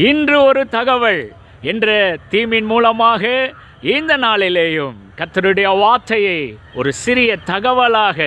இன்று ஒரு தகவல் என்ற தீமின் மூலமாக இந்த நாளிலேயும் கர்த்தருடைய வார்த்தையை ஒரு சிறிய தகவலாக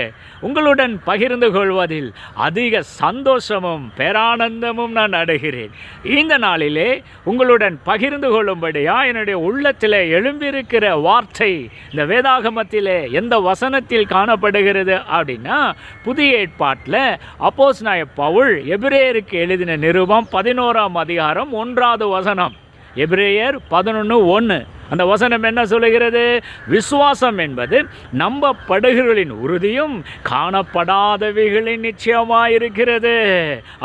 உங்களுடன் பகிர்ந்து கொள்வதில் அதிக சந்தோஷமும் பேரானந்தமும் நான் அடைகிறேன். இந்த நாளிலே உங்களுடன் பகிர்ந்து கொள்ளும்படியா என்னுடைய உள்ளத்தில் எழும்பியிருக்கிற வார்த்தை இந்த வேதாகமத்திலே எந்த வசனத்தில் காணப்படுகிறது அப்படின்னா, புதிய ஏற்பாட்டில் அப்போஸ்தலனாகிய பவுல் எபிரேயருக்கு எழுதின நிருபம் 11ஆம் அதிகாரம் 1வது வசனம். எபிரேயர் 11:1 அந்த வசனம் என்ன சொல்லுகிறது? விசுவாசம் என்பது நம்பப்படுகிறவர்களின் உறுதியும் காணப்படாதவைகளின் நிச்சயமாயிருக்கிறது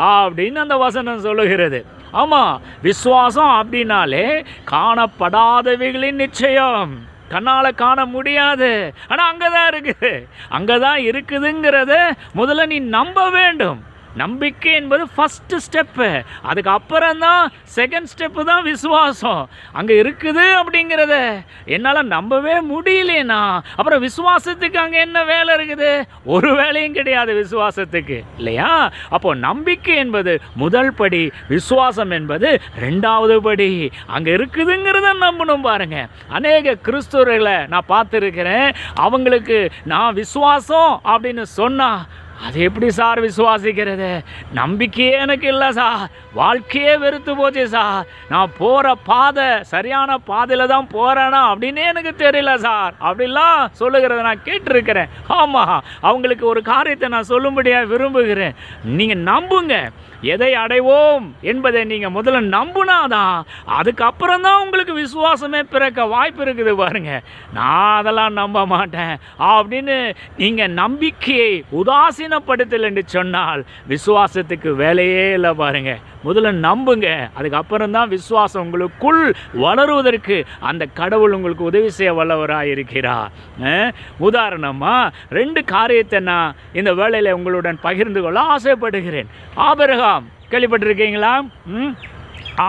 அப்படின்னு அந்த வசனம் சொல்லுகிறது. ஆமாம், விசுவாசம் அப்படின்னாலே காணப்படாதவைகளின் நிச்சயம். கண்ணால் காண முடியாது, ஆனால் அங்கே தான் இருக்குது. அங்கே தான் இருக்குதுங்கிறத முதல்ல நீ நம்ப வேண்டும். நம்பிக்கை என்பது ஃபஸ்ட்டு ஸ்டெப்பு, அதுக்கு அப்புறம்தான் செகண்ட் ஸ்டெப்பு தான் விசுவாசம். அங்கே இருக்குது அப்படிங்கிறத என்னால் நம்பவே முடியலனா அப்புறம் விசுவாசத்துக்கு அங்கே என்ன வேலை இருக்குது? ஒரு வேலையும் கிடையாது விசுவாசத்துக்கு, இல்லையா? அப்போது நம்பிக்கை என்பது முதல் படி, விசுவாசம் என்பது 2வது படி. அங்கே இருக்குதுங்கிறத நம்பணும். பாருங்க, அநேக கிறிஸ்துவர்களை நான் பார்த்துருக்கிறேன். அவங்களுக்கு நான் விசுவாசம் அப்படின்னு சொன்னால், அது எப்படி சார் விசுவாசிக்கிறது? நம்பிக்கையே எனக்கு இல்லை சார், வாழ்க்கையே வெறுத்து போச்சு சார், நான் போகிற பாதை சரியான பாதையில் தான் போகிறேனா அப்படின்னே எனக்கு தெரியல சார் அப்படிலாம் சொல்லுகிறத நான் கேட்டிருக்கிறேன். ஆமாம், அவங்களுக்கு ஒரு காரியத்தை நான் சொல்லும்படியாக விரும்புகிறேன். நீங்கள் நம்புங்க. எதை அடைவோம் என்பதை நீங்கள் முதல்ல நம்புனாதான் அதுக்கப்புறம் தான் உங்களுக்கு விசுவாசமே பிறக்க வாய்ப்பு இருக்குது. பாருங்க, நான் அதெல்லாம் நம்ப மாட்டேன் அப்படின்னு நீங்கள் நம்பிக்கையை உதாசீனப்படுத்தல் என்று சொன்னால் விசுவாசத்துக்கு வேலையே இல்லை. பாருங்க, முதல்ல நம்புங்க, அதுக்கப்புறம் தான் விசுவாசம் உங்களுக்குள் வளருவதற்கு அந்த கடவுள் உங்களுக்கு உதவி செய்ய வல்லவராக இருக்கிறார். உதாரணமாக 2 காரியத்தை நான் இந்த வேளையில் உங்களுடன் பகிர்ந்து கொள்ள ஆசைப்படுகிறேன். ஆபிரகாம் கேள்விப்பட்டிருக்கீங்களா?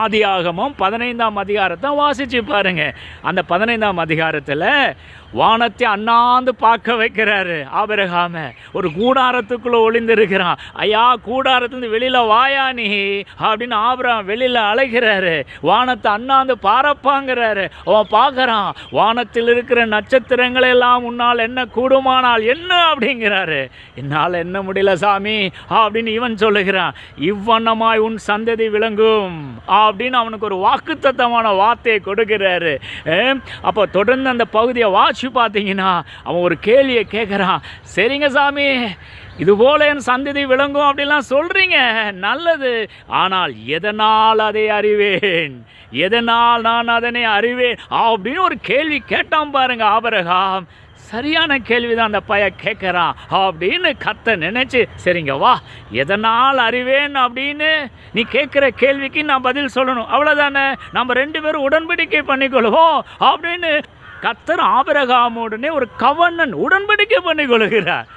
ஆதியாகமம் 15ஆம் அதிகாரத்தை வாசிச்சு பாருங்க. அந்த 15ஆம் அதிகாரத்தில் வானத்தை அண்ணாந்து பார்க்க வைக்கிறாரு ஆபிரகாம. ஒரு கூடாரத்துக்குள்ளே ஒளிந்திருக்கிறான். ஐயா, கூடாரத்துலேருந்து வெளியில் வாயா நீ அப்படின்னு ஆபிரகாம் வெளியில் அழைக்கிறாரு. வானத்தை அண்ணாந்து பாரப்பாங்கிறாரு. அவன் பார்க்குறான், வானத்தில் இருக்கிற நட்சத்திரங்களை எல்லாம் உன்னால் என்ன கூடுமானால் என்ன அப்படிங்கிறாரு. என்னால் என்ன முடியல சாமி அப்படின்னு இவன் சொல்லுகிறான். இவ்வண்ணமாய் உன் சந்ததி விளங்கும் அப்படின்னு அவனுக்கு ஒரு வாக்குத்தத்தமான வார்த்தையை கொடுக்கிறாரு. அப்போ தொடர்ந்து அந்த பகுதியை வாட்சி பார்த்தீங்கன்னா அவன் ஒரு கேள்வியை கேட்குறான். சரிங்க சாமி, இதுபோல என் சந்ததி விளங்கும் அப்படிலாம் சொல்கிறீங்க, நல்லது. ஆனால் எதனால் அதை அறிவேன்? எதனால் நான் அதனை அறிவேன் அப்படின்னு ஒரு கேள்வி கேட்டான் பாருங்க ஆபிரகாம். சரியான கேள்விதான் அந்த பையன் கேட்குறான் அப்படின்னு கர்த்தர் நினச்சி, சரிங்க வா, எதனால் அறிவேன் அப்படின்னு நீ கேட்குற கேள்விக்கு நான் பதில் சொல்லணும், அவ்வளோதானே, நம்ம 2 பேரும் உடன்படிக்கை பண்ணிக்கொள்வோம் அப்படின்னு கர்த்தர் ஆபிரகாமுடனே ஒரு கவர்னன் உடன்படிக்கை பண்ணிக்கொள்கிறார்.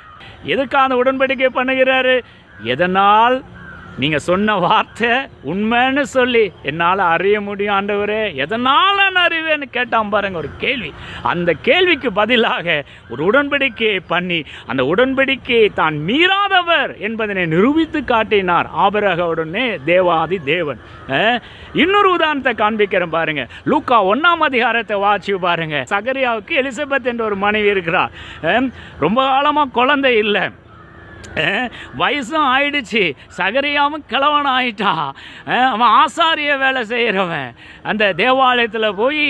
எதுக்கான உடன்படிக்கை பண்ணுகிறாரு? எதனால் நீங்கள் சொன்ன வார்த்தை உண்மைன்னு சொல்லி என்னால் அறிய முடியும் ஆண்டவரே, எதனால் நான் அறிவேன்னு கேட்டான் பாருங்க ஒரு கேள்வி. அந்த கேள்விக்கு பதிலாக ஒரு உடன்படிக்கையை பண்ணி அந்த உடன்படிக்கையை தான் மீறாதவர் என்பதனை நிரூபித்து காட்டினார் ஆபிரகாமுடனே தேவாதி தேவன். இன்னொரு உதாரணத்தை காண்பிக்கிறேன் பாருங்க. லூக்கா 1ஆம் அதிகாரத்தை வாசி பாருங்க. சகரியாவுக்கு எலிசபெத் என்ற ஒரு மனைவி இருக்கிறார். ரொம்ப காலமாக குழந்தை இல்லை, வயசும் ஆயிடுச்சு. சகரியாவும் கிழவன் ஆயிட்டான். அவன் ஆசாரிய வேலை செய்கிறவன். அந்த தேவாலயத்தில் போய்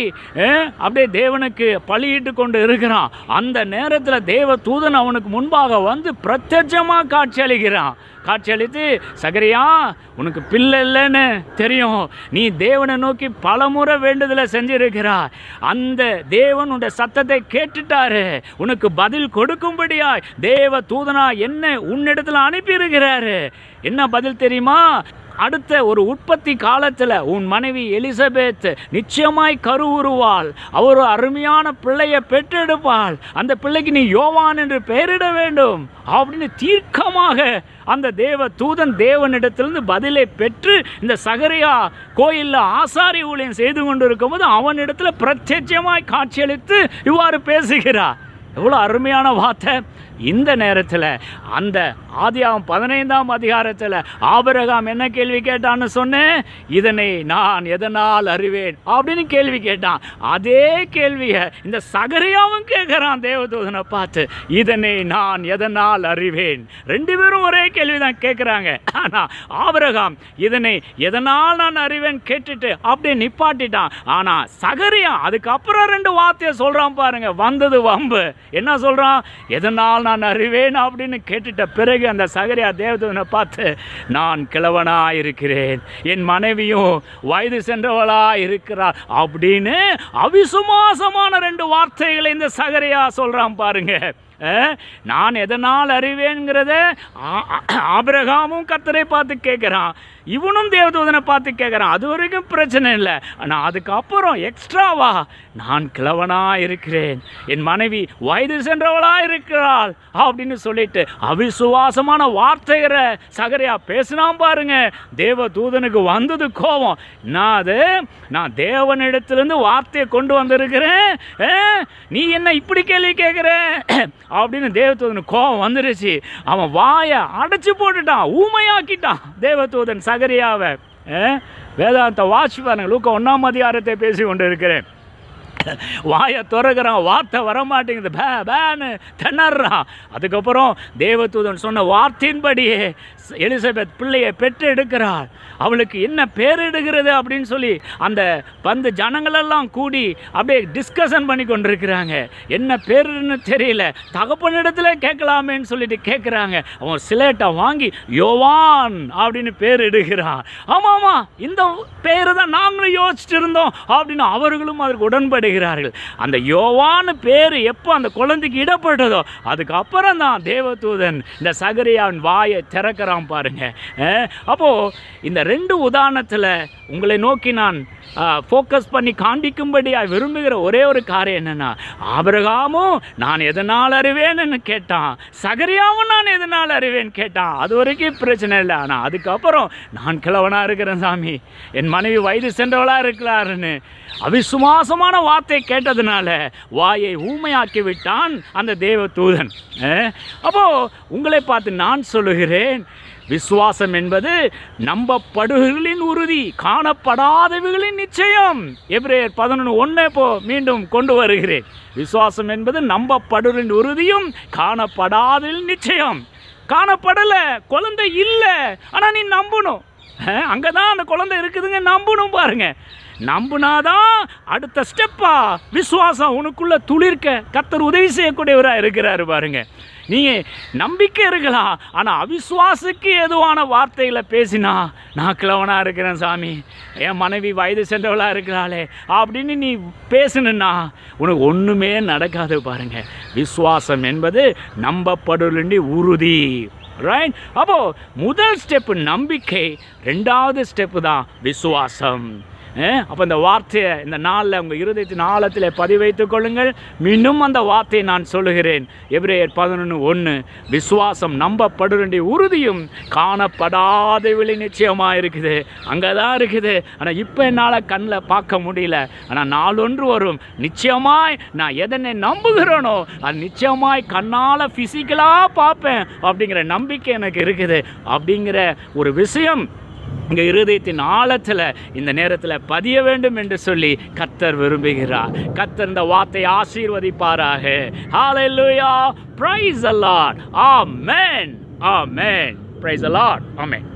அப்படியே தேவனுக்கு பலியிட்டு கொண்டு இருக்கிறான். அந்த நேரத்தில் தேவ தூதன் அவனுக்கு முன்பாக வந்து பிரத்யட்சமாக காட்சியளிக்கிறான். காட்சியளித்து, சகரியா, உனக்கு பிள்ளை இல்லைன்னு தெரியும், நீ தேவனை நோக்கி பலமுறை வேண்டுதலை செஞ்சிருக்கிறாய், அந்த தேவன் உன்னுடைய சத்தத்தை கேட்டுட்டாரு, உனக்கு பதில் கொடுக்கும்படியா தேவ தூதனா என்ன உன்னிடத்தில் அனுப்பியிருக்கிறாரு. என்ன பதில் தெரியுமா? அடுத்த ஒரு உற்பத்தி காலத்தில் உன் மனைவி எலிசபெத் நிச்சயமாய் கருவுறுவாள், அவர் ஒரு அருமையான பிள்ளையை பெற்றெடுப்பாள், அந்த பிள்ளைக்கு நீ யோவான் என்று பெயரிட வேண்டும் அப்படின்னு தீர்க்கமாக அந்த தேவ தூதன் தேவனிடத்திலிருந்து பதிலை பெற்று இந்த சகரியா கோயிலில் ஆசாரி ஊழியம் செய்து கொண்டு இருக்கும்போது அவனிடத்தில் பிரத்யட்சமாய் காட்சியளித்து இவ்வாறு பேசுகிறார். எவ்வளோ அருமையான வார்த்தை. இந்த நேரத்தில் அந்த ஆதியாகமம் 15ஆம் அதிகாரத்தில் ஆபிரகாம் என்ன கேள்வி கேட்டான்னு சொன்னேன், இதனை நான் எதனால் அறிவேன் அப்படின்னு கேள்வி கேட்டான். அதே கேள்வியை இந்த சகரியாவும் கேட்குறான் தேவதூதனை பார்த்து, இதனை நான் எதனால் அறிவேன். ரெண்டு பேரும் ஒரே கேள்வி தான் கேட்குறாங்க. ஆனால் ஆபிரகாம் இதனை எதனால் நான் அறிவேன் கேட்டுட்டு அப்படியே நிப்பாட்டிட்டான். ஆனால் சகரியா அதுக்கப்புறம் ரெண்டு வார்த்தையை சொல்கிறான் பாருங்க, வந்தது வம்பு. என்ன சொல்கிறான், எதனால் நான் அறிவேன் அப்படின்னு கேட்டுட்ட பிறகு அந்த சகரியா தேவதூதனை பார்த்து, நான் கிழவனாக இருக்கிறேன், என் மனைவியும் வயது சென்றவளாக இருக்கிறார் அப்படின்னு அவிசுவாசமான ரெண்டு வார்த்தைகளை இந்த சகரியா சொல்கிறான் பாருங்க. நான் எதனால் அறிவேங்கிறத ஆபிரகாமும் கர்த்தரை பார்த்து கேட்குறான், இவனும் தேவதூதனை பார்த்து கேட்குறான். அது வரைக்கும் பிரச்சனை இல்லை. ஆனால் அதுக்கப்புறம் எக்ஸ்ட்ராவா, நான் கிழவனாக இருக்கிறேன், என் மனைவி வயது சென்றவளாக இருக்கிறாள் அப்படின்னு சொல்லிட்டு அவிசுவாசமான வார்த்தைகளை சகரியா பேசினான் பாருங்க. தேவதூதனுக்கு வந்தது கோபம். நான் தேவனிடத்திலிருந்து வார்த்தையை கொண்டு வந்திருக்கிறேன், நீ என்ன இப்படி கேள்வி கேட்குற அப்படின்னு தேவதூதனுக்கு கோபம் வந்துருச்சு. அவன் வாயை அடைச்சி போட்டுட்டான், ஊமையாக்கிட்டான் தேவதூதன் சகரியாவை. வேதாந்த வாட்சி பாருங்க, லூக்கா 1ஆம் அதிகாரத்தை பேசி கொண்டு இருக்கிறேன். வாயை திறக்கிறான், வார்த்தை வரமாட்டேங்குது, பேன்னு திணறான். அதுக்கப்புறம் தேவதூதன் சொன்ன வார்த்தையின்படியே எலிசபெத் பிள்ளையை பெற்று எடுக்கிறாள். அவளுக்கு என்ன பேர் எடுக்கிறது அப்படின்னு சொல்லி அந்த ஜனங்களெல்லாம் கூடி அப்படியே டிஸ்கஷன் பண்ணி கொண்டிருக்கிறாங்க. என்ன பேருன்னு தெரியல, தகப்பனிடத்தில் கேட்கலாமேன்னு சொல்லிட்டு கேட்குறாங்க. அவன் சிலேட்டை வாங்கி யோவான் அப்படின்னு பேர் எடுக்கிறான். ஆமாம்மா, இந்த பேரு தான் நாங்களும் யோசிச்சுட்டு இருந்தோம் அப்படின்னு அவர்களும் அதற்கு உடன்படுகிறார்கள். அந்த யோவான் பேர் எப்போ அந்த குழந்தைக்கு இடப்பட்டதோ அதுக்கப்புறம் தான் தேவதூதன் இந்த சகரியாவின் வாயை திறக்கிறான் பாருங்க. அப்போது இந்த ரெண்டு உதாரணத்தில் உங்களை நோக்கி நான் ஃபோக்கஸ் பண்ணி காண்பிக்கும்படியாக விரும்புகிற ஒரே ஒரு காரியம் என்னென்னா, ஆபிரகாமும் நான் எதனால் அறிவேன்னு கேட்டான், சகரியாவும் நான் எதனால் அறிவேன் கேட்டான். அது வரைக்கும் பிரச்சனை இல்லை. ஆனால் அதுக்கப்புறம் நான் கிழவனாக இருக்கிறேன் சாமி, என் மனைவி வயது சென்றவளாக இருக்கிறாருன்னு அவிசுவாசமான வார்த்தை கேட்டதுனால வாயை ஊமையாக்கி விட்டான் அந்த தேவதூதன். அப்போது உங்களை பார்த்து நான் சொல்லுகிறேன், விசுவாசம் என்பது நம்பப்படுகளின் உறுதி, காணப்படாதவைகளின் நிச்சயம். எபிரேயர் 11:1 இப்போ மீண்டும் கொண்டு வருகிறேன். விசுவாசம் என்பது நம்பப்படுகளின் உறுதியும் காணப்படாதவைகளின் நிச்சயம். காணப்படலை, குழந்தை இல்லை, ஆனால் நீ நம்பணும். அங்கே தான் அந்த குழந்தை இருக்குதுங்க, நம்பணும் பாருங்க. நம்புனாதான் அடுத்த ஸ்டெப்பா விசுவாசம் உனக்குள்ள துளிர்க்க கர்த்தர் உதவி செய்யக்கூடியவராக இருக்கிறாரு பாருங்க. நீங்கள் நம்பிக்கை இருக்கலாம், ஆனால் அவிசுவாசுக்கு எதுவான வார்த்தைகளை பேசினா, நான் கிழவனாக இருக்கிறேன் சாமி, என் மனைவி வயது சென்றவளாக இருக்கிறாளே அப்படின்னு நீ பேசணுன்னா உனக்கு ஒன்றுமே நடக்காது பாருங்க. விசுவாசம் என்பது நம்பப்படுகின்ற உறுதி, ரைட்? அப்போது முதல் ஸ்டெப்பு நம்பிக்கை, ரெண்டாவது ஸ்டெப்பு தான் விசுவாசம். அப்போ இந்த வார்த்தையை இந்த நாளில் உங்கள் இருதயத்தின் ஆழத்தில் பதிவைத்துக் கொள்ளுங்கள். மீண்டும் அந்த வார்த்தையை நான் சொல்லுகிறேன். எபிரேயர் 11:1, விசுவாசம் நம்பப்படுகின்ற உறுதியும் காணப்படாதவைகளை நிச்சயமாக இருக்குது. அங்கே தான் இருக்குது. ஆனால் இப்போ என்னால் கண்ணில் பார்க்க முடியல. ஆனால் நாளொன்று வரும், நிச்சயமாய் நான் எதனை நம்புகிறேனோ அது நிச்சயமாய் கண்ணால் ஃபிசிக்கலாக பார்ப்பேன் அப்படிங்கிற நம்பிக்கை எனக்கு இருக்குது. அப்படிங்கிற ஒரு விஷயம் இங்கே இருதயத்தின் ஆழத்தில் இந்த நேரத்தில் பதிய வேண்டும் என்று சொல்லி கர்த்தர் விரும்புகிறார். கர்த்தர் இந்த வார்த்தை ஆசீர்வதிப்பாராக. Hallelujah, praise the lord, amen, amen, praise the lord, amen.